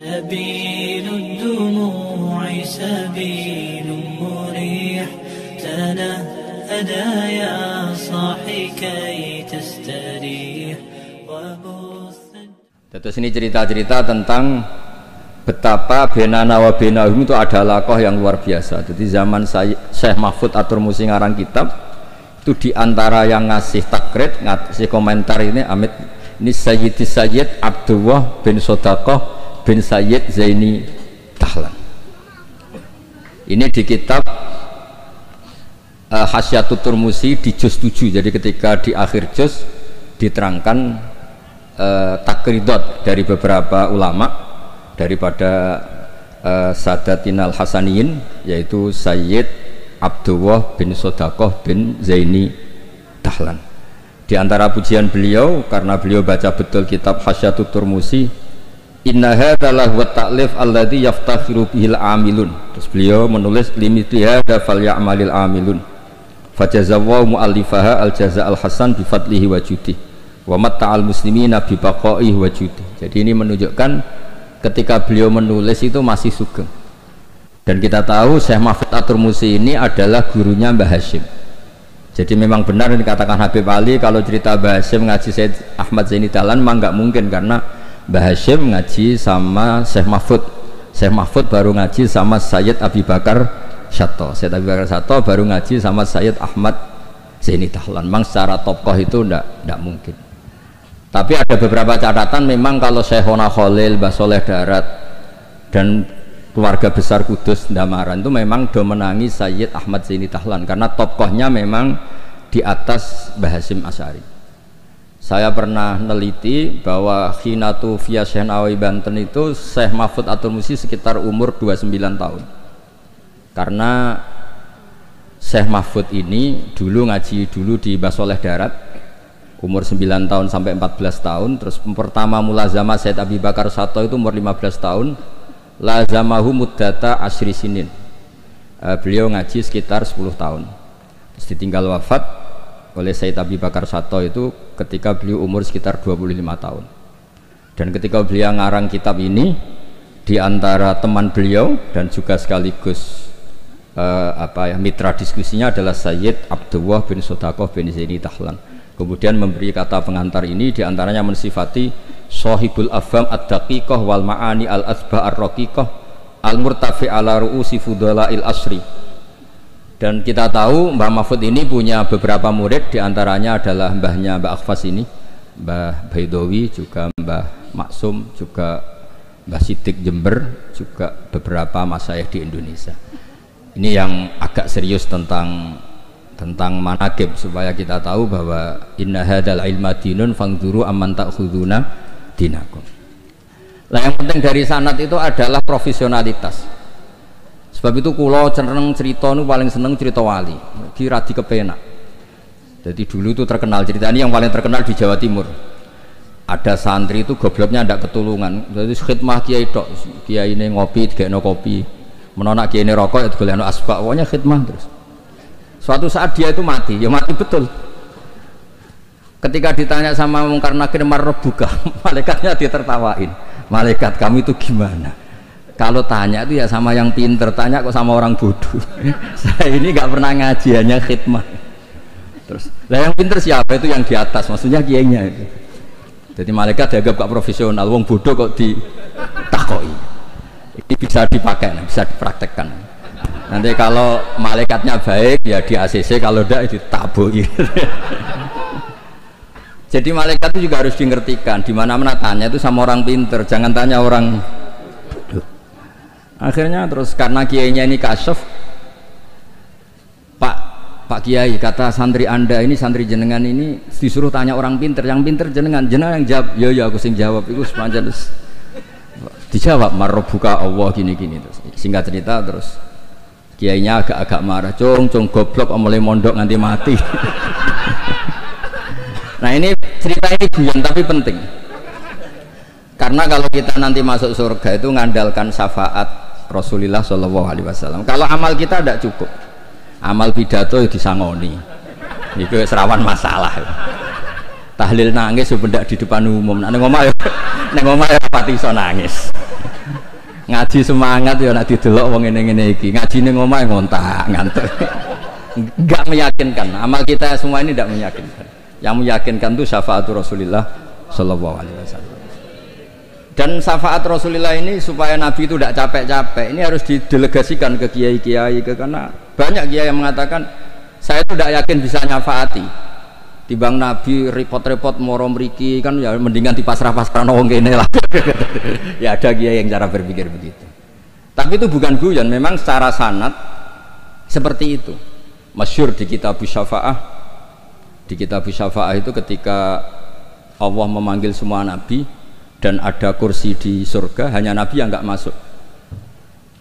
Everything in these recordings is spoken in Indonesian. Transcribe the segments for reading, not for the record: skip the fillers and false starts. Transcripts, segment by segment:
سبيل الدموع سبيل مريح تنهدى يا صاحي كي تستريح Terus ini cerita-cerita tentang betapa benana wa benahum itu ada lakoh yang luar biasa. Jadi zaman Syekh Mahfud Atur Musi ngarang kitab itu diantara yang ngasih takrid, ngasih komentar ini Amit ini Sayyid Abdullah bin Sodaqah bin Sayyid Zaini Dahlan. Ini di kitab Hasyiatut Turmusi di juz 7. Jadi ketika di akhir juz diterangkan takridot dari beberapa ulama daripada Sadatinal Hasaniyin, yaitu Sayyid Abdullah bin Sodaqah bin Zaini Dahlan. Di antara pujian beliau, karena beliau baca betul kitab Hasyiatut Turmusi, inna hadza lahu ta'lif alladzi yaftakhiru bihil amilun. Terus beliau menulis limiti hadza falyamalil amilun fajazallahu muallifaha al jazaa'al hasan bi fadlihi wa judihi wa matta'al muslimina bi baqaihi wa judihi. Jadi ini menunjukkan ketika beliau menulis itu masih sugeng. Dan kita tahu Syekh Mahfud Atur Musi ini adalah gurunya Mbah Hashim. Jadi memang benar yang dikatakan Habib Ali, kalau cerita Mbah Hashim ngaji Syed Ahmad Zaini Dahlan memang nggak mungkin, karena Mbah Hashim ngaji sama Syekh Mahfud. Syekh Mahfud baru ngaji sama Sayyid Abi Bakar Syato. Sayyid Abi Bakar Syato baru ngaji sama Sayyid Ahmad Zaini Dahlan. Memang secara tokoh itu nggak mungkin. Tapi ada beberapa catatan, memang kalau Syekhona Khalil, Mbah Soleh Darat dan keluarga besar Kudus Ndamaran itu memang do menangi Sayyid Ahmad Zaini Dahlan, karena tokohnya memang di atas Mbah Hasyim Asy'ari. Saya pernah neliti bahwa Khinatu via Syekh Nawawi Banten itu Syekh Mahfud Atur Musi sekitar umur 29 tahun. Karena Syekh Mahfud ini dulu ngaji di Mbah Soleh Darat umur 9 tahun sampai 14 tahun. Terus pertama mulazamah Sayyid Abi Bakar Syato itu umur 15 tahun. Lazamahu muddata asyri sinin. Beliau ngaji sekitar 10 tahun. Terus ditinggal wafat oleh Sayyid Abi Bakar Syato itu ketika beliau umur sekitar 25 tahun. Dan ketika beliau ngarang kitab ini, di antara teman beliau dan juga sekaligus mitra diskusinya adalah Sayyid Abdullah bin Sodaqah bin Zaini Dahlan. Kemudian memberi kata pengantar ini, diantaranya mensifati Sohibul Afham ad-daqiqah wal ma'ani al-asbah ar-raqiqah al-murtafi ala ru'usi fudala'il asri. Dan kita tahu Mbah Mahfud ini punya beberapa murid, diantaranya adalah mbahnya Mbah Akhfas ini, Mbah Baidowi, juga Mbah Maksum, juga Mbah Sidik Jember, juga beberapa masyayikh di Indonesia. Ini yang agak serius tentang manaqib, supaya kita tahu bahwa inna hadzal ilma dinun fangzuru amman ta'khuduna dinakum. Lah yang penting dari sanad itu adalah profesionalitas. Sebab itu kula cenderung cerita nu paling seneng cerita wali, kira di kepenak. Jadi dulu itu terkenal cerita ini, yang paling terkenal di Jawa Timur. Ada santri itu gobloknya ndak ketulungan. Jadi khidmah kiai tok, kiai ini ngopi digekno kopi, menonak kiai ini rokok ya digolekno asbak, pokoknya khidmah terus. Suatu saat dia itu mati, ya mati betul. Ketika ditanya sama Mungkar Nakir marbuka, malaikatnya ditertawain. Malaikat kamu itu gimana? Kalau tanya itu ya sama yang pinter, tanya kok sama orang bodoh. Saya ini nggak pernah ngaji, hanya khidmah. Terus, lah yang pinter siapa? Itu yang di atas, maksudnya kiainya itu. Jadi malaikat dianggap gak profesional, wong bodoh kok ditakoi. Ini bisa dipakai, bisa dipraktekkan. Nanti kalau malaikatnya baik ya di ACC, kalau tidak ditabui. Jadi malaikat itu juga harus dimengertikan, di mana-mana tanya itu sama orang pinter, jangan tanya orang bodoh. Akhirnya terus karena kiainya ini kasyaf, Pak Kiai, kata santri Anda ini, santri jenengan ini disuruh tanya orang pinter, yang pinter jenengan yang jawab. Ya aku sing jawab itu sepanjang terus dijawab marbuka Allah gini-gini. Terus singkat cerita terus kiainya agak-agak marah, cung goblok mulai mondok nganti mati. Nah ini cerita ini guyon tapi penting, karena kalau kita nanti masuk surga itu ngandalkan syafaat Rasulullah Shallallahu Alaihi Wasallam. Kalau amal kita tidak cukup, amal pidato disangoni, itu serawan masalah. Tahlil nangis sebenarnya di depan umum, neng omah ya pati so nangis. Ngaji semangat ya nak didelok wong ngene-ngene iki. Ngajine ngomah ngontak ngantuk. Enggak meyakinkan. Amal kita semua ini tidak meyakinkan. Yang meyakinkan itu syafaat Rasulullah sallallahu alaihi wasallam. Dan syafaat Rasulullah ini supaya Nabi itu tidak capek-capek, ini harus didelegasikan ke kiai-kiai, karena banyak kiai yang mengatakan saya itu tidak yakin bisa nyafaati. Timbang Nabi repot-repot moro mriki kan ya mendingan dipasrah-pasrah wong kene lah. Ya ada kiai yang cara berpikir begitu. Tapi itu bukan guyon, memang secara sanad seperti itu. Masyhur di kitab Syafaah. Di kitab Syafaah itu ketika Allah memanggil semua nabi dan ada kursi di surga, hanya Nabi yang nggak masuk.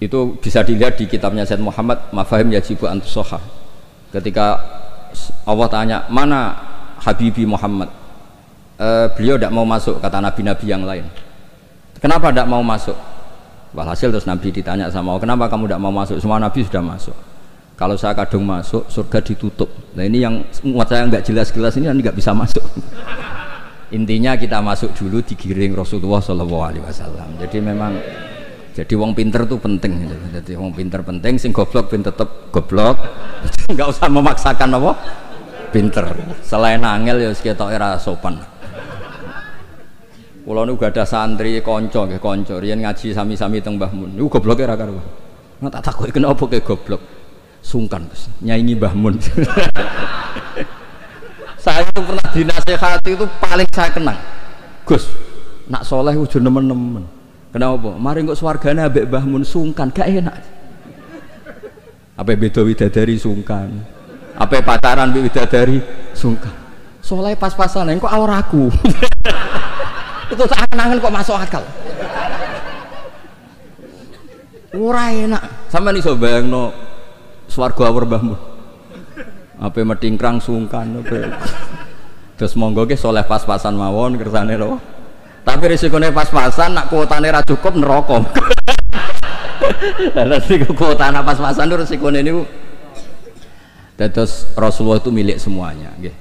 Itu bisa dilihat di kitabnya Said Muhammad Mafahim Yajibu Antusoha. Ketika Allah tanya mana Habibi Muhammad, beliau tidak mau masuk, kata nabi-nabi yang lain. Kenapa tidak mau masuk? Walhasil terus Nabi ditanya sama Allah, kenapa kamu tidak mau masuk? Semua nabi sudah masuk. Kalau saya kadung masuk, surga ditutup. Nah ini yang muat saya nggak jelas-jelas ini nggak bisa masuk. Intinya kita masuk dulu digiring Rasulullah Shallallahu Alaihi Wasallam. Jadi memang jadi wong pinter tuh penting. Jadi wong pinter penting, sing goblok pin tetep goblok. Nggak usah memaksakan apa pinter. Selain angel ya sekitar era sopan. Kulo nu gak ada santri konco nggih konco. Riyen ngaji sami-sami teng Mbah Mun. Niku gobloke ra karuan. Nggak tak takoki kenapa ke goblok. Sungkan Gus, nyaingi Mbah Mun. Saya itu pernah dinasehati itu paling saya kenang. Gus, nak soleh ujur nemen-nemen. Kenapa? Mari kok swargane ambek Mbah Mun sungkan, gak enak. Apa beda widadari sungkan? Apa pacaran mbek widadari sungkan? Soleh pas-pasan kok awor aku. Itu angen-angen kok masuk akal. Ora enak. Sampeyan iso bayangno swarga awor Mbah Mun. Apa metingkrang sungkan apa. Terus monggo ke soleh pas-pasan mawon kersane lho. Tapi risikone pas-pasan nak kuotane ra cukup neraka. Lah nek kuotane pas-pasan risikone niku. Terus Rasulullah itu milik semuanya nggih.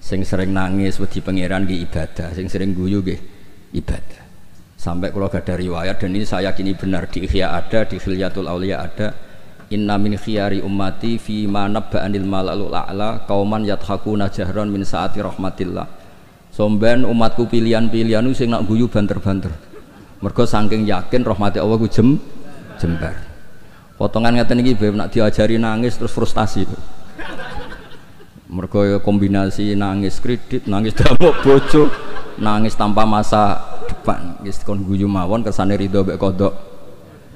Sing sering nangis wedi pangeran nggih ibadah, sing sering guyu nggih ibadah. Sampai kalau gak ada riwayat dan ini saya yakini benar di Ihya ada, di Khilyatul Auliya ada. Inna min khiyari ummati fi ma nabba'anil malalul a'la qauman yathakuna jahran min saati rahmatillah. Somben umatku pilihan-pilihan sing nak guyu banter-banter. Mergo saking yakin rahmati Allah ku jembar. Potongan ngeten iki beb nak diajari nangis terus frustasi. Mergo kombinasi nangis kredit, nangis damuk bojo, nangis tanpa masa depan. Wis kon guyu mawon kersane ridho mek kodok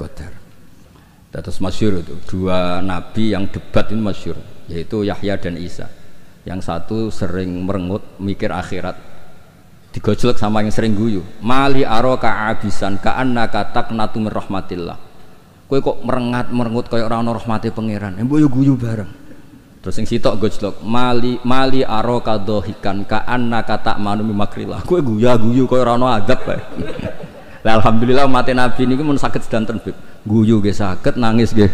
qadar. Terus masyhur itu dua nabi yang debat ini masyhur, yaitu Yahya dan Isa. Yang satu sering merengut mikir akhirat, digojlek sama yang sering guyu. Mali aroka abisan ka'annaka taqnatu min rahmatillah. Kowe kok merengut kaya ora ana rahmate pangeran. Mbok yo guyu bareng. Terus sing sitok gojlek mali aroka dohikan ka'annaka ta'manu min makrillah. Kowe guyu kaya ora ana adab bae. Lah alhamdulillah umat Nabi niku mun saged sedanten beb. Guyu nggih saged, nangis nggih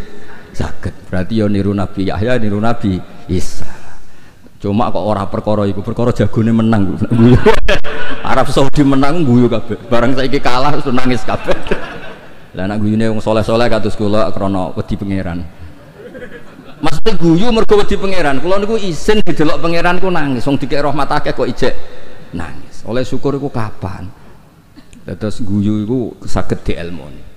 saged. Berarti yo niru Nabi Yahya, niru Nabi Isa. Cuma kok ora perkara iku, perkara jagone menang guyu. Arab Saudi menang guyu kabeh. Barang saiki kalah terus nangis kabeh. Lah nek guyune wong saleh-saleh kados kula krana wedi pangeran. Maksudnya guyu mergo wedi pangeran. Kula niku isin didelok pangeran ku nangis. Wong dikek rahmat akeh kok ijek nangis. Oleh syukur iku kapan? Terus guyu iku saged dielmoni.